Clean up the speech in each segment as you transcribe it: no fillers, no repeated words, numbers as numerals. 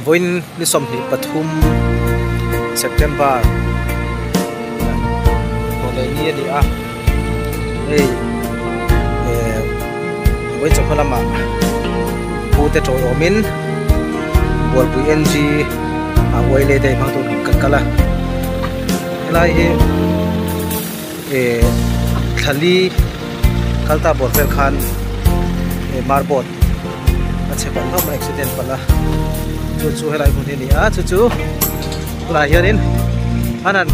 voin ni som ni pathum September ole ni ni a ei voin chok lama pu te to omin bol pu ng a wai le dai mang tu kala lai thali kalta bor fel khan marbot ache ban ham accident pala chu helai kun ni a chu la hianin anan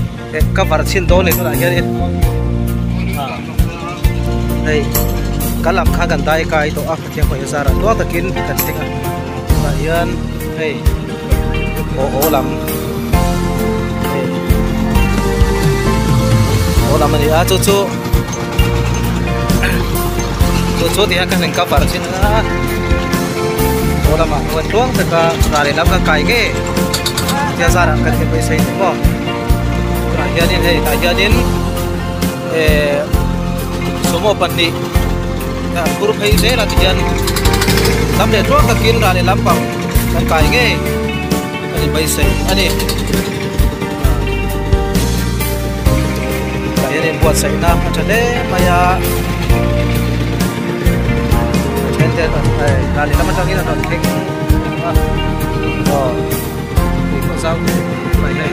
cover chin do le la hianin nei kalam kha gan dai kai to a khathia khoi zara to takin kan tenga la hian hei o lam lam ni a chu thì kan len cover chin a lama wan tuang taka rale lam ka kai ge ya zara kan ke pe sai bo ra hianin hei ta hianin somo pandi ya guru phei se la tian lam le tuang ka kin rale lam pang kan kai ge ani bai sai ani ta hianin buat sai na thale maya kali lama tang ina non keng thì có sao vậy này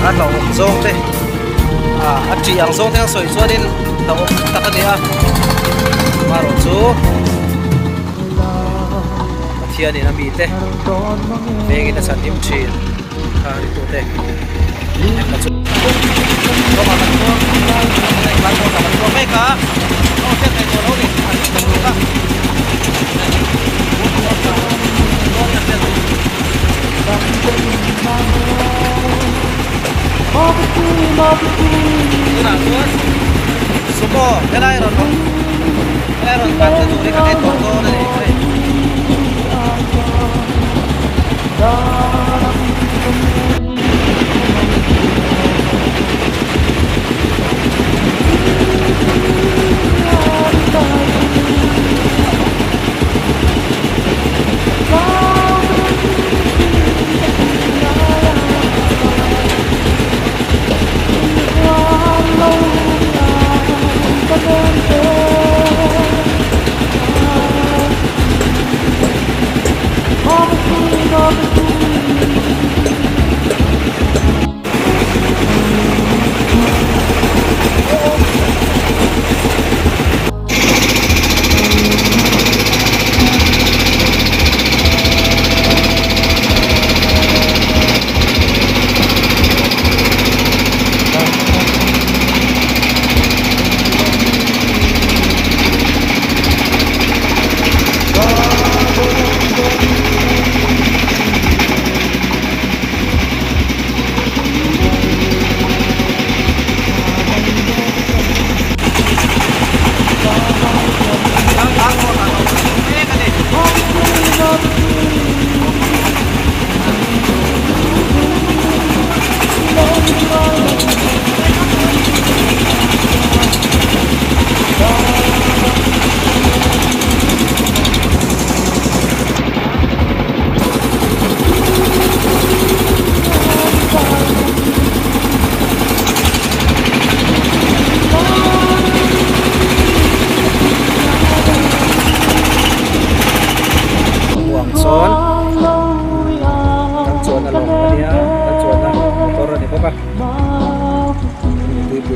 ăn lẩu rong đây ăn chỉ ăn rong theo sợi xua nên lẩu tắc cái à mà rồi chú thiên này nó bị thế về cái là sản phẩm chín đi tụ thế có mà mình mua này bán mua cả mình mua mấy cả thế này mua đâu đi ăn được luôn á như nào luôn sumo cái này rồi không cái này rồi bán cho tụi cái này toàn này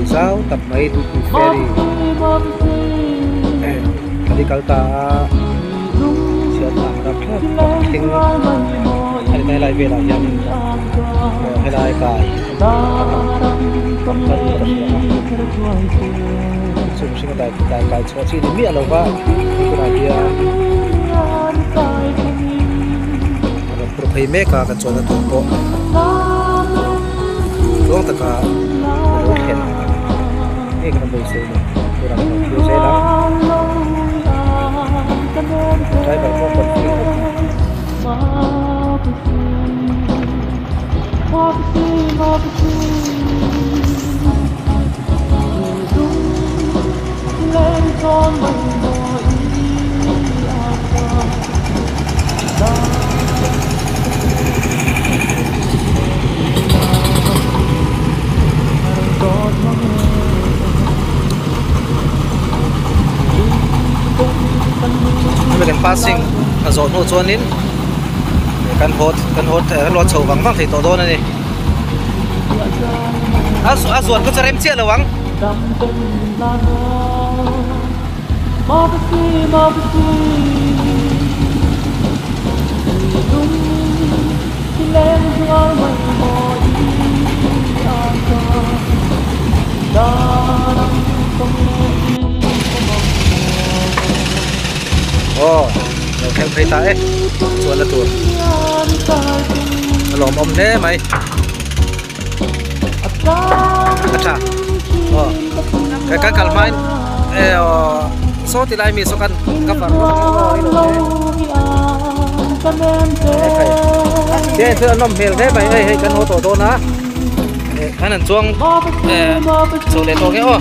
sao tập mấy đi ferry tadi kalta siapa nak ting hari lai về lại yang hay lai kai sum sing kai cho chi ni mi alo ba ku na dia pro phai me ka kan chona tu po lo ta ka lo khen cái nó bồi sôi này, tôi đang còn thiếu dễ lắm. Trái bằng phong bật phí. Lên con mình bây giờ passing à dọn hồ chuan nín căn hốt lo chầu vắng vắng thì tổ đô này đi à dọn có cho em chia là vắng oh đầu theo thấy tại chuột là chuột lồm ông thế mày अच्छा cái kalmain số thì lại mi số căn các bạn thế thưa nó mèo thế mày ơi căn hố tổ đô ná anh ăn chuông số lên ô cái ô